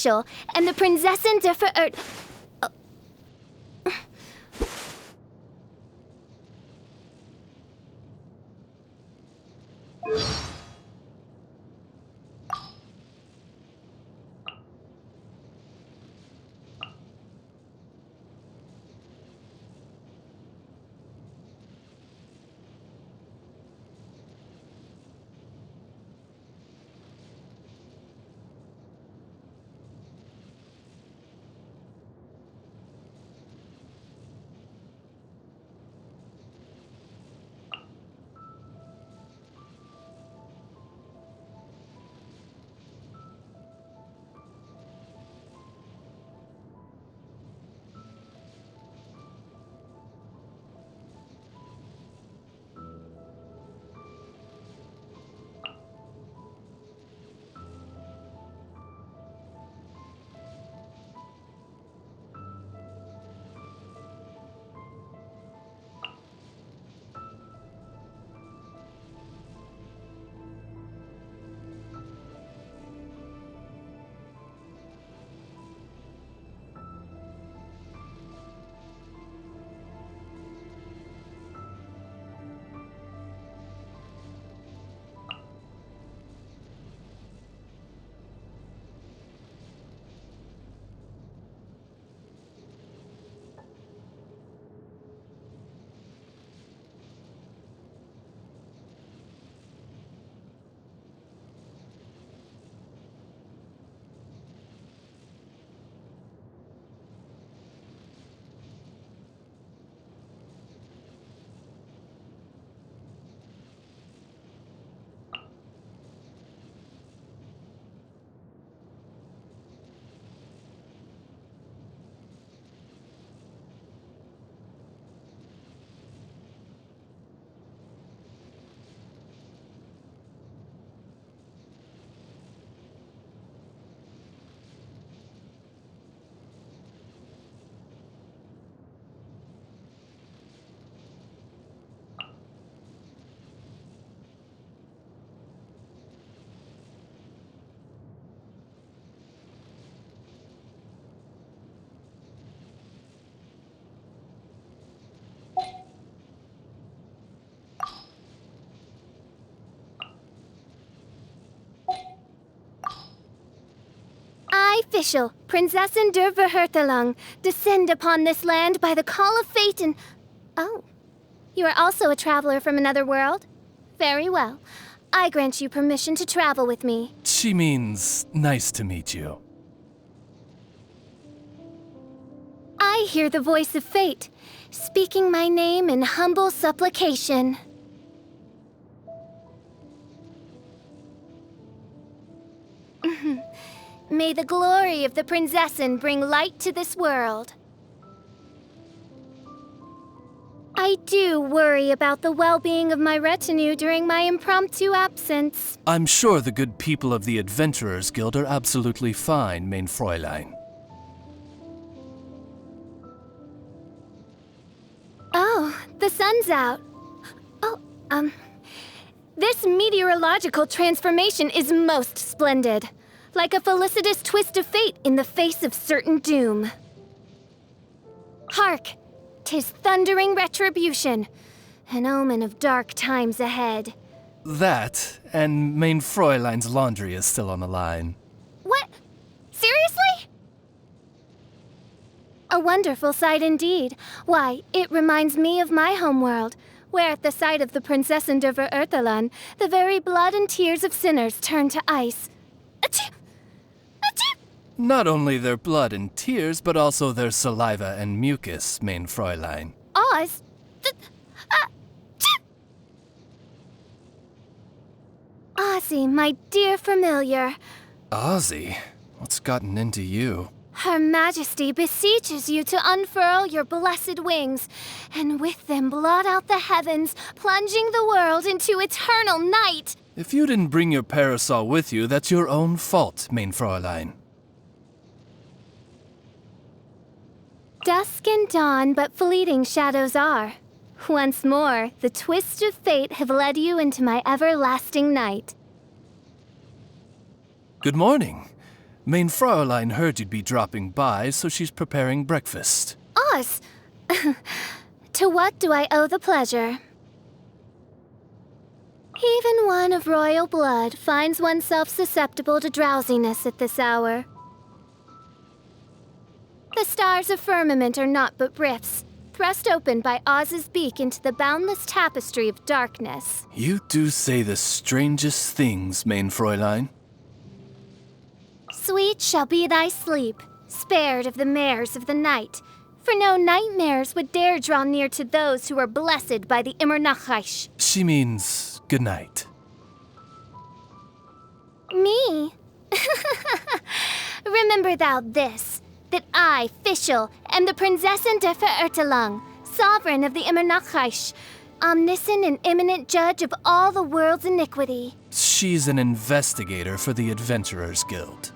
Fischl and the Prinzessin der Verirrt... I, Fischl, Prinzessin der Verhurtelung, descend upon this land by the call of fate and... Oh, you are also a traveler from another world? Very well. I grant you permission to travel with me. She means nice to meet you. I hear the voice of fate, speaking my name in humble supplication. May the glory of the Prinzessin bring light to this world. I do worry about the well-being of my retinue during my impromptu absence. I'm sure the good people of the Adventurers Guild are absolutely fine, mein Fräulein. Oh, the sun's out. This meteorological transformation is most splendid. Like a felicitous twist of fate in the face of certain doom. Hark! 'Tis thundering retribution, an omen of dark times ahead. That, and mein Fräulein's laundry is still on the line. What? Seriously? A wonderful sight indeed. Why, it reminds me of my homeworld, where at the sight of the Prinzessin der Verirrtelung, the very blood and tears of sinners turn to ice. Achoo! Achoo! Not only their blood and tears, but also their saliva and mucus, mein Fräulein. Oz? Ozzy, my dear familiar. Ozzy? What's gotten into you? Her Majesty beseeches you to unfurl your blessed wings, and with them blot out the heavens, plunging the world into eternal night. If you didn't bring your parasol with you, that's your own fault, mein Fräulein. Dusk and dawn, but fleeting shadows are. Once more, the twists of fate have led you into my everlasting night. Good morning. Main Fräulein heard you'd be dropping by, so she's preparing breakfast. Oz! To what do I owe the pleasure? Even one of royal blood finds oneself susceptible to drowsiness at this hour. The stars of firmament are naught but rifts, thrust open by Oz's beak into the boundless tapestry of darkness. You do say the strangest things, Main Fräulein. Sweet shall be thy sleep, spared of the mares of the night, for no nightmares would dare draw near to those who are blessed by the Immernachash. She means good night. Me? Remember thou this, that I, Fischl, am the Prinzessin der Verirrtelung, sovereign of the Immernachash, omniscient and imminent judge of all the world's iniquity. She's an investigator for the Adventurers Guild.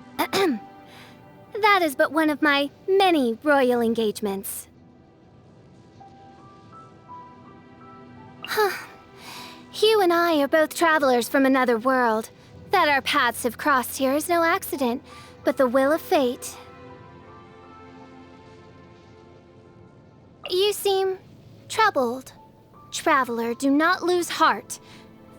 That is but one of my many royal engagements. You and I are both travelers from another world. That our paths have crossed here is no accident, but the will of fate. You seem troubled. Traveler, do not lose heart.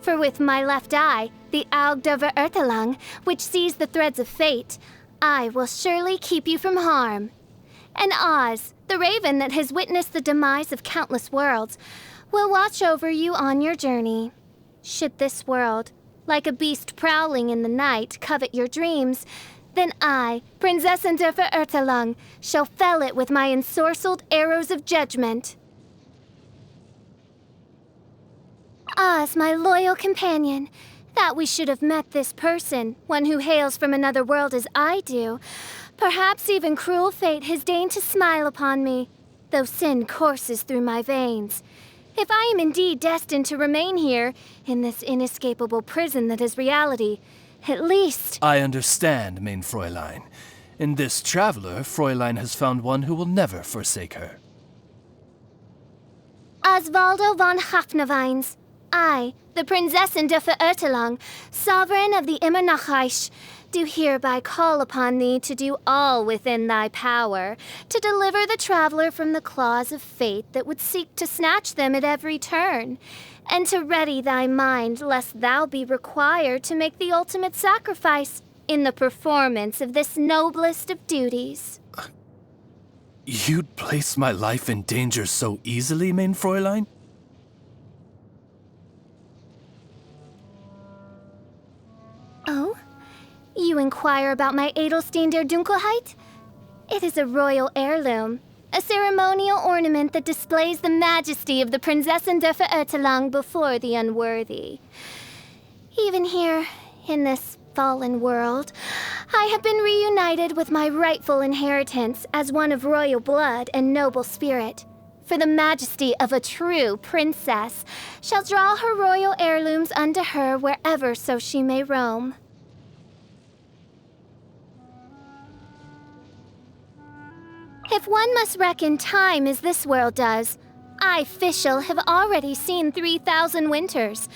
For with my left eye, the Auge der Verirrtelung, which sees the threads of fate, I will surely keep you from harm. And Oz, the raven that has witnessed the demise of countless worlds, will watch over you on your journey. Should this world, like a beast prowling in the night, covet your dreams, then I, Prinzessin der Verirrtelung, shall fell it with my ensorcelled arrows of judgment. Oz, my loyal companion, that we should have met this person, one who hails from another world as I do. Perhaps even cruel fate has deigned to smile upon me, though sin courses through my veins. If I am indeed destined to remain here, in this inescapable prison that is reality, at least... I understand, Main Fräulein. In this traveler, Fräulein has found one who will never forsake her. Osvaldo von Hafnavines. I, the Prinzessin der Verirrtelung, sovereign of the Immernachash, do hereby call upon thee to do all within thy power, to deliver the traveler from the claws of fate that would seek to snatch them at every turn, and to ready thy mind lest thou be required to make the ultimate sacrifice in the performance of this noblest of duties. You'd place my life in danger so easily, Main Fräulein? Oh? You inquire about my Edelstein der Dunkelheit? It is a royal heirloom, a ceremonial ornament that displays the majesty of the Prinzessin der Verirrtelung before the unworthy. Even here, in this fallen world, I have been reunited with my rightful inheritance as one of royal blood and noble spirit. For the majesty of a true princess shall draw her royal heirlooms unto her wherever so she may roam. If one must reckon time as this world does, I, Fischl, have already seen 3,000 winters.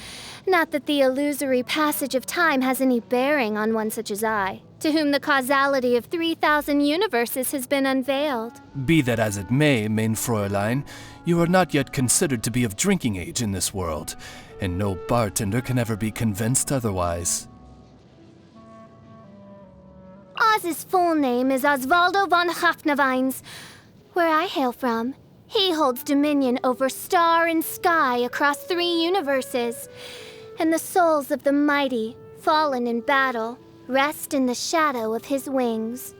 Not that the illusory passage of time has any bearing on one such as I, to whom the causality of 3,000 universes has been unveiled. Be that as it may, Main Fräulein, you are not yet considered to be of drinking age in this world, and no bartender can ever be convinced otherwise. Oz's full name is Osvaldo von Hafnavines. Where I hail from, he holds dominion over star and sky across 3 universes, and the souls of the mighty, fallen in battle, rest in the shadow of his wings.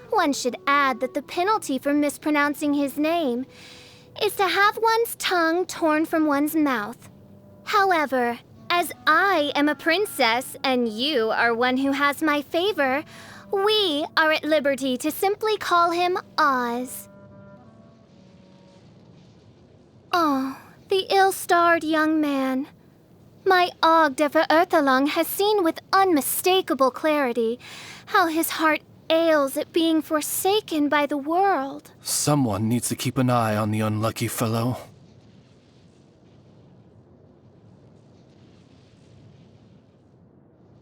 One should add that the penalty for mispronouncing his name is to have one's tongue torn from one's mouth. However, as I am a princess and you are one who has my favor, we are at liberty to simply call him Oz. Oh, the ill-starred young man. My Auge der Verirrtelung has seen with unmistakable clarity how his heart ails at being forsaken by the world. Someone needs to keep an eye on the unlucky fellow.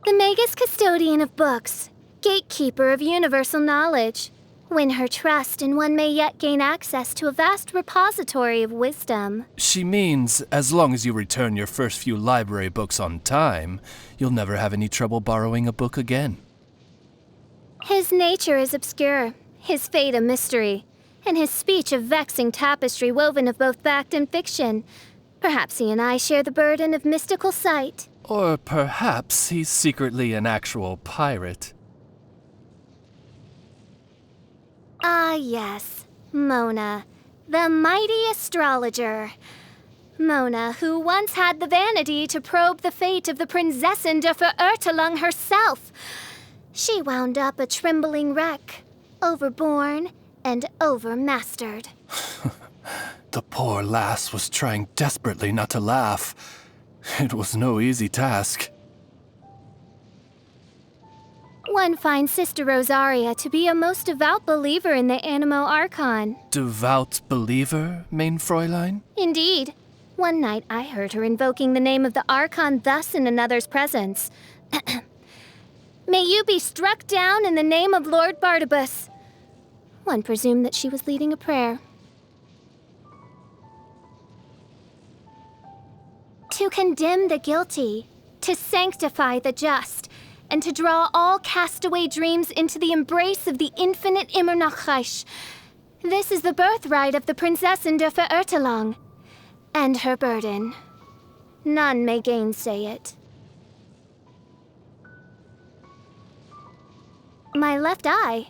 The Magus Custodian of Books, gatekeeper of universal knowledge. Win her trust, and one may yet gain access to a vast repository of wisdom. She means, as long as you return your first few library books on time, you'll never have any trouble borrowing a book again. His nature is obscure, his fate a mystery, and his speech a vexing tapestry woven of both fact and fiction. Perhaps he and I share the burden of mystical sight. Or perhaps he's secretly an actual pirate. Ah, yes. Mona, the mighty astrologer. Mona, who once had the vanity to probe the fate of the Prinzessin de Verurtelung herself. She wound up a trembling wreck, overborne and overmastered. The poor lass was trying desperately not to laugh. It was no easy task. One finds Sister Rosaria to be a most devout believer in the Animo Archon. Devout believer, mein Fräulein? Indeed. One night I heard her invoking the name of the Archon thus in another's presence. May you be struck down in the name of Lord Barnabas. One presumed that she was leading a prayer. To condemn the guilty, to sanctify the just, and to draw all castaway dreams into the embrace of the infinite Immernachreich. This is the birthright of the Prinzessin de Verurtelung, and her burden. None may gainsay it. My left eye.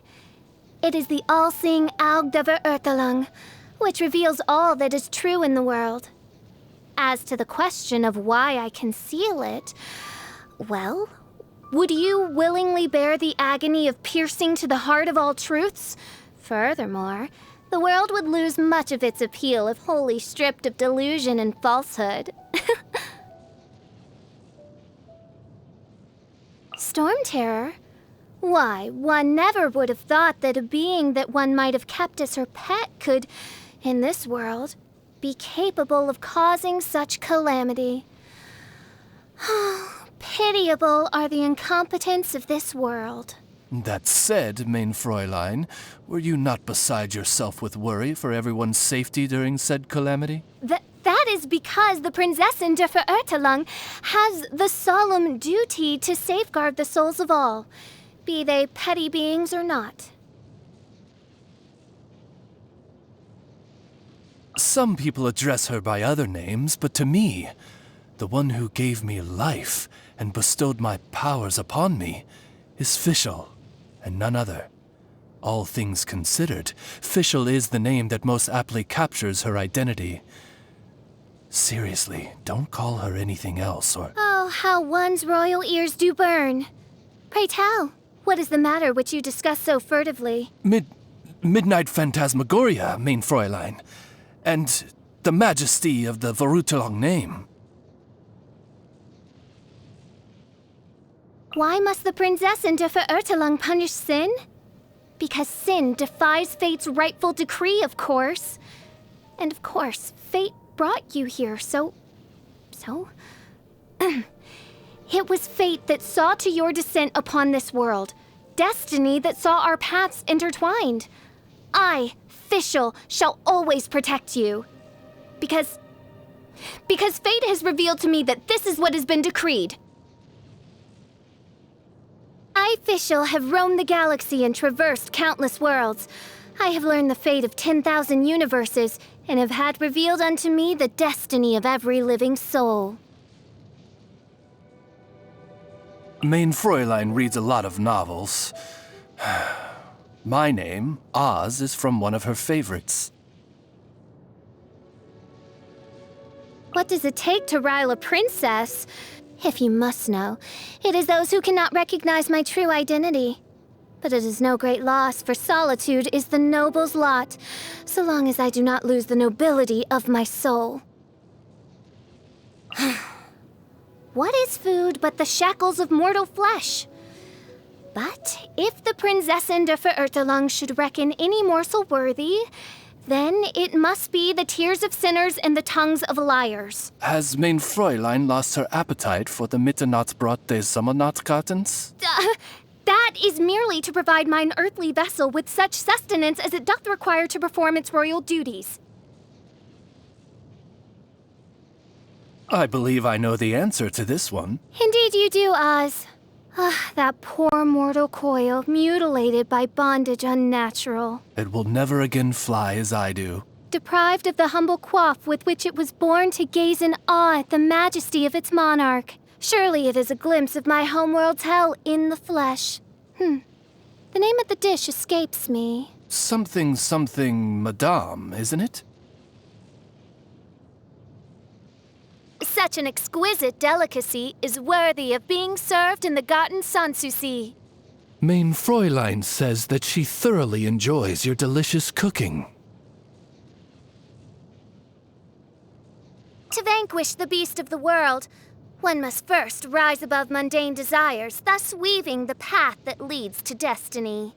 It is the all-seeing Aug de Verurtelung, which reveals all that is true in the world. As to the question of why I conceal it, well, would you willingly bear the agony of piercing to the heart of all truths? Furthermore, the world would lose much of its appeal if wholly stripped of delusion and falsehood. Storm Terror? Why, one never would have thought that a being that one might have kept as her pet could, in this world, be capable of causing such calamity. Pitiable are the incompetents of this world. That said, mein Fräulein, were you not beside yourself with worry for everyone's safety during said calamity? That is because the Prinzessin de Verurtelung has the solemn duty to safeguard the souls of all, be they petty beings or not. Some people address her by other names, but to me, the one who gave me life and bestowed my powers upon me is Fischl, and none other. All things considered, Fischl is the name that most aptly captures her identity. Seriously, don't call her anything else, or... Oh, how one's royal ears do burn. Pray tell, what is the matter which you discuss so furtively? Midnight Phantasmagoria, mein Fräulein, and the majesty of the Verurtelung name. Why must the Prinzessin de Verurtelung punish sin? Because sin defies fate's rightful decree, of course. And of course, fate brought you here, so... It was fate that saw to your descent upon this world. Destiny that saw our paths intertwined. I, Fischl, shall always protect you. Because fate has revealed to me that this is what has been decreed. I, Fischl, have roamed the galaxy and traversed countless worlds. I have learned the fate of 10,000 universes, and have had revealed unto me the destiny of every living soul. Mein Fräulein reads a lot of novels. My name, Oz, is from one of her favorites. What does it take to rile a princess? If you must know, it is those who cannot recognize my true identity. But it is no great loss, for solitude is the noble's lot, so long as I do not lose the nobility of my soul. What is food but the shackles of mortal flesh? But if the Prinzessin de Verurtelung should reckon any morsel worthy, then it must be the tears of sinners and the tongues of liars. Has mein Fräulein lost her appetite for the Mitternachtsbrot des Sommernachtgartens? That is merely to provide mine earthly vessel with such sustenance as it doth require to perform its royal duties. I believe I know the answer to this one. Indeed you do, Oz. Ah, that poor mortal coil, mutilated by bondage unnatural. It will never again fly as I do. Deprived of the humble coif with which it was born to gaze in awe at the majesty of its monarch. Surely it is a glimpse of my homeworld's hell in the flesh. The name of the dish escapes me. Something, madame, isn't it? Such an exquisite delicacy is worthy of being served in the Garten Sanssouci. Mein Fräulein says that she thoroughly enjoys your delicious cooking. To vanquish the beast of the world, one must first rise above mundane desires, thus weaving the path that leads to destiny.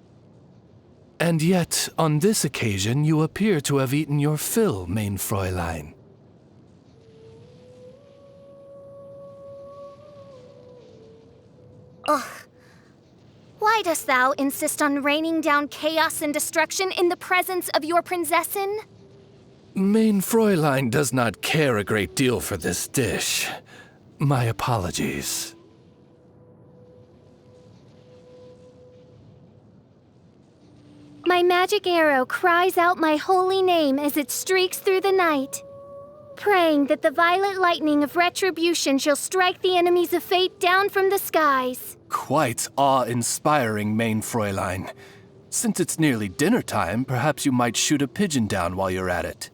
And yet, on this occasion, you appear to have eaten your fill, Mein Fräulein. Ugh. Why dost thou insist on raining down chaos and destruction in the presence of your Prinzessin? Mein Fräulein does not care a great deal for this dish. My apologies. My magic arrow cries out my holy name as it streaks through the night, praying that the violet lightning of retribution shall strike the enemies of fate down from the skies. Quite awe-inspiring, Mein Fräulein. Since it's nearly dinner time, perhaps you might shoot a pigeon down while you're at it.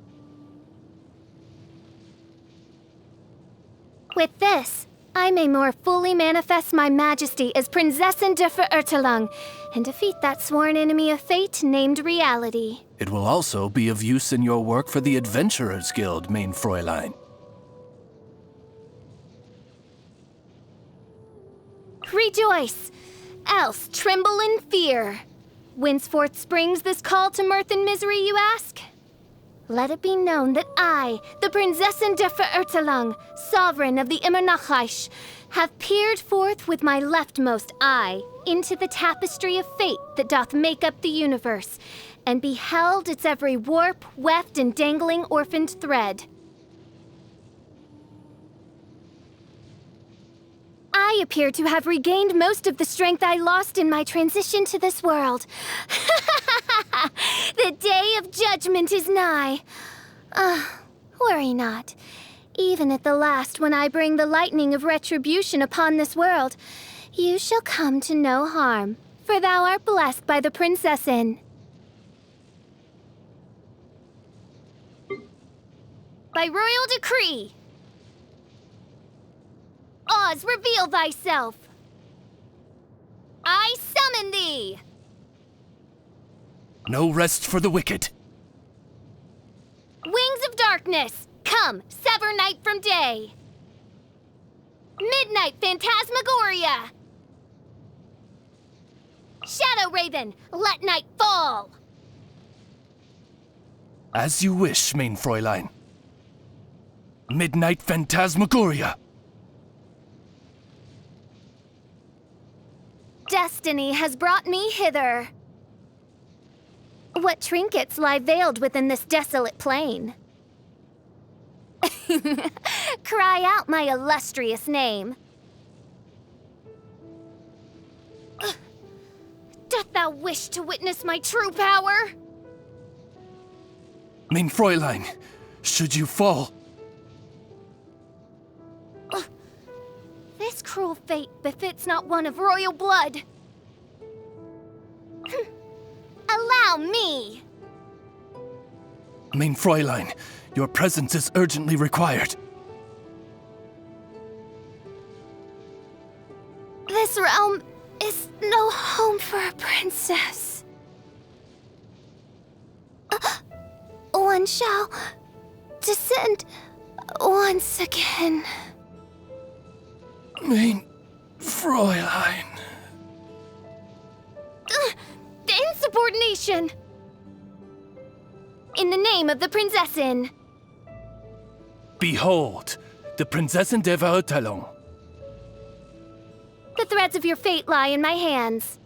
With this, I may more fully manifest my majesty as Prinzessin der Verirrtelung and defeat that sworn enemy of fate named reality. It will also be of use in your work for the Adventurers Guild, Mein Fräulein. Rejoice, else tremble in fear. Whenceforth springs this call to mirth and misery, you ask? Let it be known that I, the Prinzessin der Verirrtelung, sovereign of the Immernachtreich, have peered forth with my leftmost eye into the tapestry of fate that doth make up the universe, and beheld its every warp, weft, and dangling orphaned thread. I appear to have regained most of the strength I lost in my transition to this world. The day of judgment is nigh. Worry not. Even at the last, when I bring the lightning of retribution upon this world, you shall come to no harm, for thou art blessed by the Prinzessin. By royal decree. Oz, reveal thyself! I summon thee! No rest for the wicked. Wings of darkness, come, sever night from day! Midnight phantasmagoria! Shadow Raven, let night fall! As you wish, Mein Fräulein. Midnight phantasmagoria. Destiny has brought me hither. What trinkets lie veiled within this desolate plain? Cry out my illustrious name. Doth thou wish to witness my true power? Mein Fräulein, should you fall... This cruel fate befits not one of royal blood. Allow me! Mein Fräulein, your presence is urgently required. This realm is no home for a princess. One shall descend once again. Mein Fräulein. Insubordination! In the name of the Prinzessin. Behold, the Prinzessin der Verirrtelung. The threads of your fate lie in my hands.